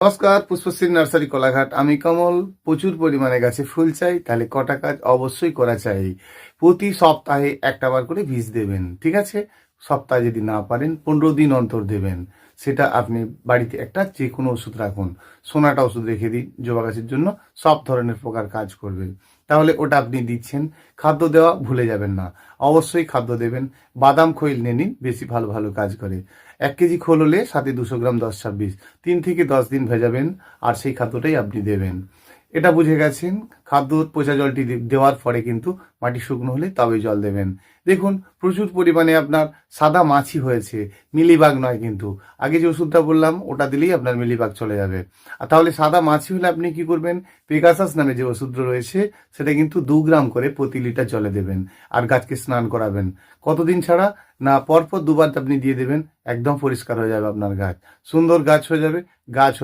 নমস্কার, পুষ্পশ্রী নার্সারি কোলাঘাট। আমি কমল। প্রচুর পরিমাণে গাছে ফুল চাই, তাহলে কটা কাজ অবশ্যই করা চাই। প্রতি সপ্তাহে একটা বার করে বীজ দেবেন, ঠিক আছে? সপ্তাহে যদি না পারেন 15 দিন অন্তর দেবেন। সেটা আপনি বাড়িতে একটা যে কোনো ওষুধ রাখুন, সোনাটা ওষুধ রেখে দিন, জবা গাছের জন্য সব ধরনের প্রকার কাজ করবে। তাহলে ওটা আপনি দিচ্ছেন। খাদ্য দেওয়া ভুলে যাবেন না, অবশ্যই খাদ্য দেবেন। বাদাম খৈল নিয়ে নিন, বেশি ভালো ভালো কাজ করে। 1 কেজি খোল হলে সাথে 200 গ্রাম 10-26, 3 থেকে 10 দিন ভেজাবেন, আর সেই খাদ্যটাই আপনি দেবেন। এটা বুঝে গেছেন। খাদ্য পচা জলটি দেওয়ার পরে কিন্তু মাটি শুকনো হলে তবে জল দেবেন। দেখুন, প্রচুর পরিমাণে আপনার সাদা মাছি হয়েছে, মিলিবাগ নয় কিন্তু। আগে যে ওষুধটা বললাম ওটা দিলেই আপনার মিলিবাগ চলে যাবে। আর তাহলে সাদা মাছি হলে আপনি কি করবেন? পেগাসাস নামে যে ওষুধটা রয়েছে সেটা কিন্তু 2 গ্রাম করে প্রতি লিটার জলে দেবেন, আর গাছকে স্নান করাবেন। কতদিন ছাড়া? না, পরপর 2 বার আপনি দিয়ে দেবেন। একদম পরিষ্কার হয়ে যাবে আপনার গাছ, সুন্দর গাছ হয়ে যাবে। গাছ